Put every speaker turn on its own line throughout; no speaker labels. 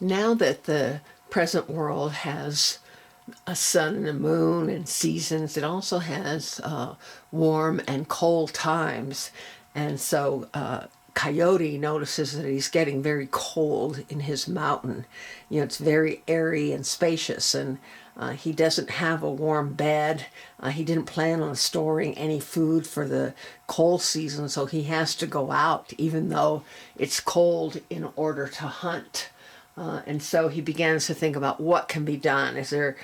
Now that the present world has a sun and a moon and seasons, it also has warm and cold times. And so Coyote notices that he's getting very cold in his mountain. It's very airy and spacious, and he doesn't have a warm bed. He didn't plan on storing any food for the cold season, so he has to go out, even though it's cold, in order to hunt. And so he begins to think about what can be done. Is there,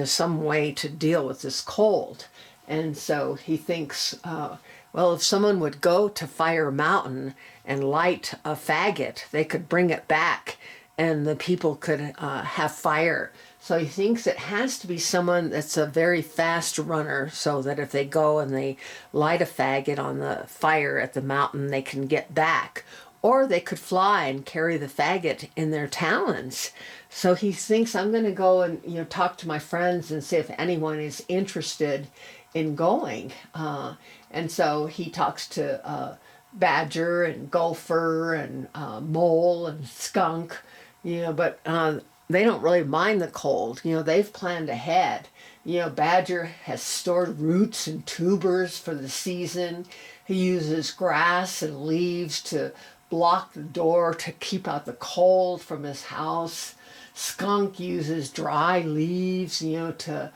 some way to deal with this cold? And so he thinks, well, if someone would go to Fire Mountain and light a faggot, they could bring it back, and the people could have fire. So he thinks it has to be someone that's a very fast runner, so that if they go and they light a faggot on the fire at the mountain, they can get back. Or they could fly and carry the faggot in their talons. So he thinks, I'm going to go and talk to my friends and see if anyone is interested in going. And so he talks to Badger and Gopher and Mole and Skunk, but they don't really mind the cold. They've planned ahead. Badger has stored roots and tubers for the season. He uses grass and leaves to block the door to keep out the cold from his house. Skunk uses dry leaves, to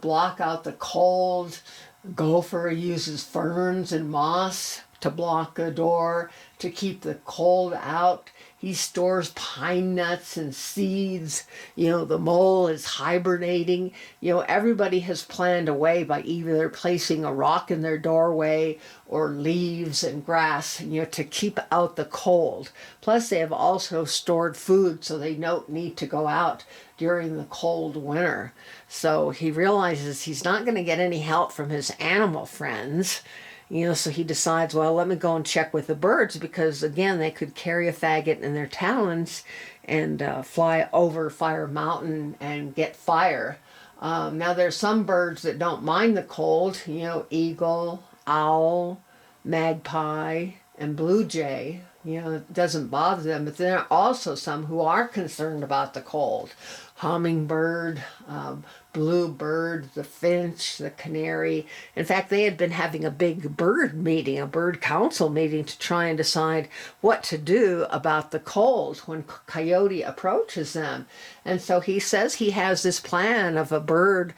block out the cold. Gopher uses ferns and moss to block a door to keep the cold out. He stores pine nuts and seeds. The mole is hibernating. Everybody has planned a way by either placing a rock in their doorway or leaves and grass, to keep out the cold. Plus, they have also stored food, so they don't need to go out during the cold winter. So he realizes he's not going to get any help from his animal friends. So he decides, well, let me go and check with the birds, because again, they could carry a faggot in their talons and fly over Fire Mountain and get fire. Now there's some birds that don't mind the cold, eagle, owl, magpie, and blue jay. It doesn't bother them, but there are also some who are concerned about the cold. Hummingbird, bluebird, the finch, the canary. In fact, they had been having a big bird meeting, a bird council meeting, to try and decide what to do about the cold when Coyote approaches them. And so he says he has this plan of a bird,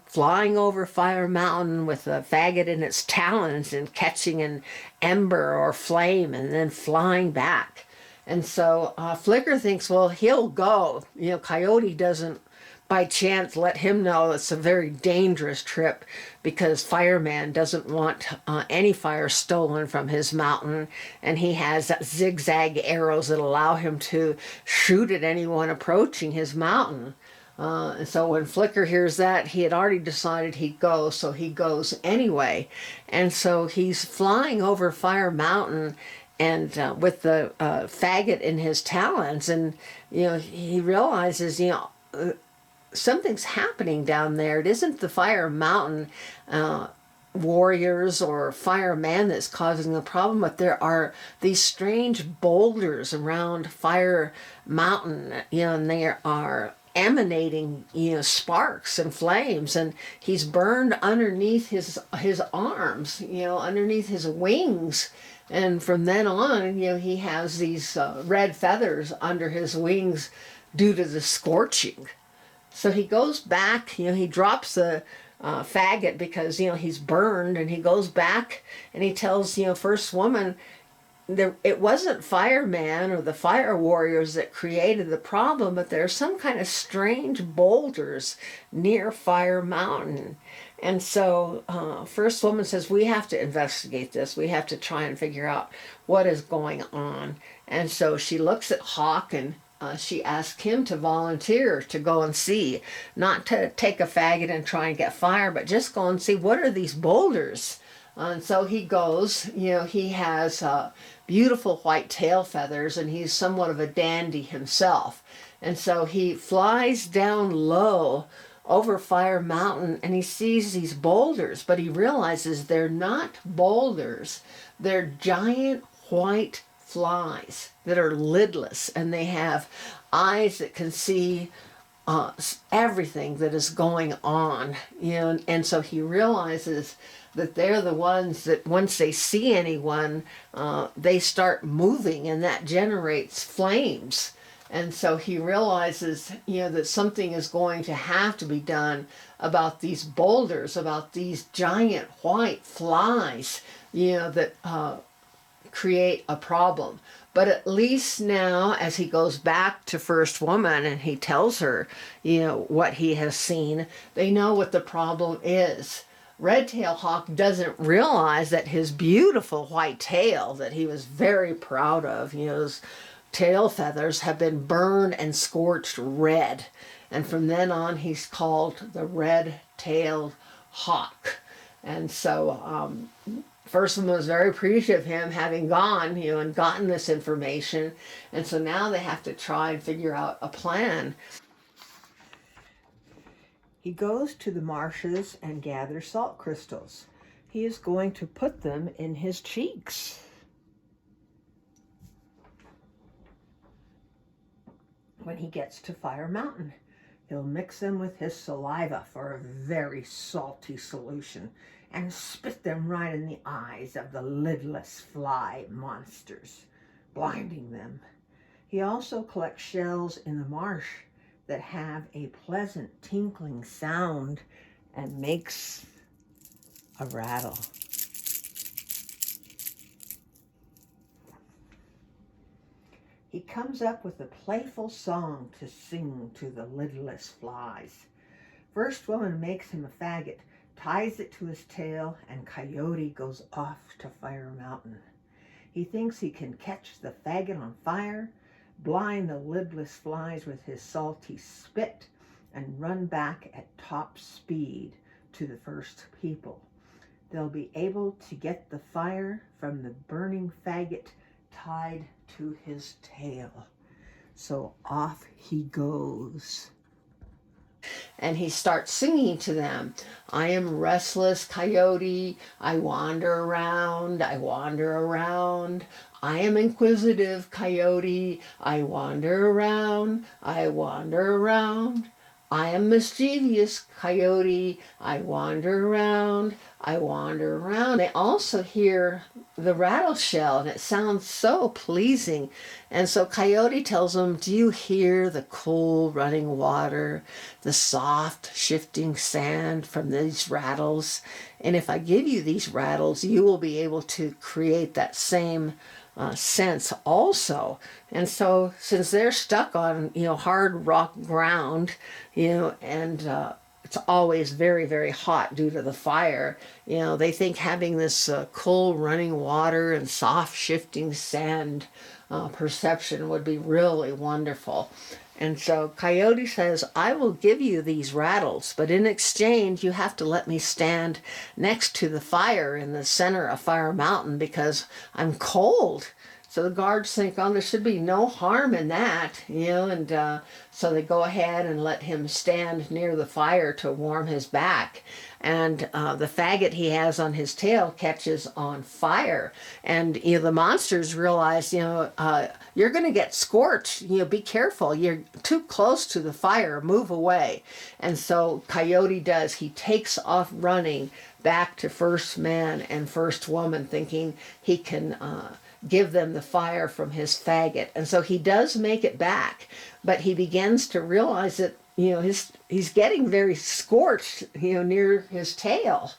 flying over Fire Mountain with a faggot in its talons and catching an ember or flame and then flying back. And so Flicker thinks, well, he'll go. Coyote doesn't by chance let him know it's a very dangerous trip, because Fireman doesn't want any fire stolen from his mountain, and he has zigzag arrows that allow him to shoot at anyone approaching his mountain. And so when Flicker hears that, he had already decided he'd go, so he goes anyway. And so he's flying over Fire Mountain, and with the faggot in his talons, and he realizes something's happening down there. It isn't the Fire Mountain warriors or fireman that's causing the problem, but there are these strange boulders around Fire Mountain, and they are emanating sparks and flames, and he's burned underneath his arms, underneath his wings. And from then on, he has these red feathers under his wings due to the scorching. So he goes back, he drops the faggot because, he's burned, and he goes back and he tells, First Woman, it wasn't Fireman or the fire warriors that created the problem, but there are some kind of strange boulders near Fire Mountain. And so First Woman says, we have to investigate this. We have to try and figure out what is going on. And so she looks at Hawk, and she asks him to volunteer to go and see, not to take a faggot and try and get fire, but just go and see, what are these boulders? And so he goes. He has beautiful white tail feathers, and he's somewhat of a dandy himself. And so he flies down low over Fire Mountain, and he sees these boulders, but he realizes they're not boulders. They're giant white flies that are lidless, and they have eyes that can see everything that is going on, and so he realizes that they're the ones that once they see anyone, they start moving, and that generates flames. And so he realizes, that something is going to have to be done about these boulders, about these giant white flies, that create a problem. But at least now, as he goes back to First Woman and he tells her, what he has seen, they know what the problem is. Red-tailed hawk doesn't realize that his beautiful white tail that he was very proud of, his tail feathers have been burned and scorched red. And from then on, he's called the red-tailed hawk. And so First Woman was very appreciative of him having gone, and gotten this information. And so now they have to try and figure out a plan. He goes to the marshes and gathers salt crystals. He is going to put them in his cheeks. When he gets to Fire Mountain, he'll mix them with his saliva for a very salty solution and spit them right in the eyes of the lidless fly monsters, blinding them. He also collects shells in the marsh that have a pleasant tinkling sound and makes a rattle. He comes up with a playful song to sing to the lidless flies. First Woman makes him a faggot, ties it to his tail, and Coyote goes off to Fire Mountain. He thinks he can catch the faggot on fire, blind the lidless flies with his salty spit, and run back at top speed to the first people. They'll be able to get the fire from the burning faggot tied to his tail. So off he goes. And he starts singing to them. I am restless coyote, I wander around, I wander around. I am inquisitive coyote, I wander around, I wander around. I am mischievous coyote, I wander around, I wander around. They also hear the rattle shell, and it sounds so pleasing. And so Coyote tells them, do you hear the cool running water, the soft shifting sand from these rattles? And if I give you these rattles, you will be able to create that same sense also. And so since they're stuck on hard rock ground, and it's always very, very hot due to the fire, they think having this cool running water and soft shifting sand perception would be really wonderful. And so Coyote says, I will give you these rattles, but in exchange you have to let me stand next to the fire in the center of Fire Mountain because I'm cold. So the guards think, oh, there should be no harm in that, and so they go ahead and let him stand near the fire to warm his back. And the faggot he has on his tail catches on fire. And the monsters realize, you're going to get scorched. Be careful. You're too close to the fire. Move away. And so Coyote does. He takes off running back to First Man and First Woman, thinking he can give them the fire from his faggot. And so he does make it back, but he begins to realize that he's getting very scorched near his tail.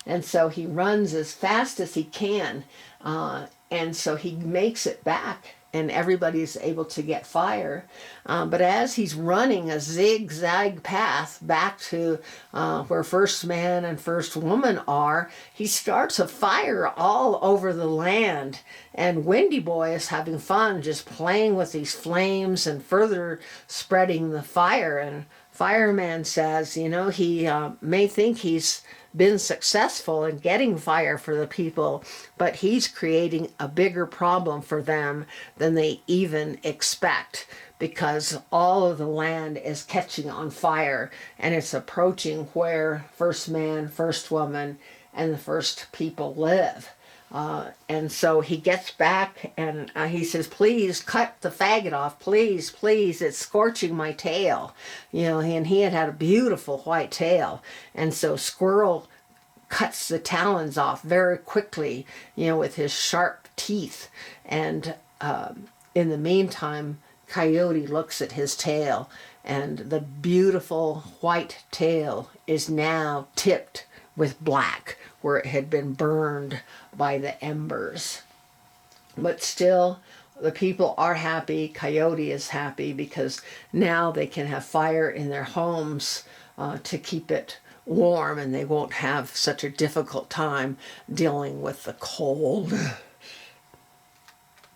And so he runs as fast as he can, and so he makes it back, and everybody's able to get fire. But as he's running a zigzag path back to where First Man and First Woman are, he starts a fire all over the land. And Windy Boy is having fun just playing with these flames and further spreading the fire. And Fireman says, he may think he's been successful in getting fire for the people, but he's creating a bigger problem for them than they even expect, because all of the land is catching on fire and it's approaching where First Man, First Woman, and the first people live. And so he gets back and he says, please cut the faggot off, please, please, it's scorching my tail. And he had a beautiful white tail. And so Squirrel cuts the talons off very quickly, with his sharp teeth. And in the meantime, Coyote looks at his tail, and the beautiful white tail is now tipped with black where it had been burned by the embers. But still, the people are happy. Coyote is happy because now they can have fire in their homes to keep it warm, and they won't have such a difficult time dealing with the cold.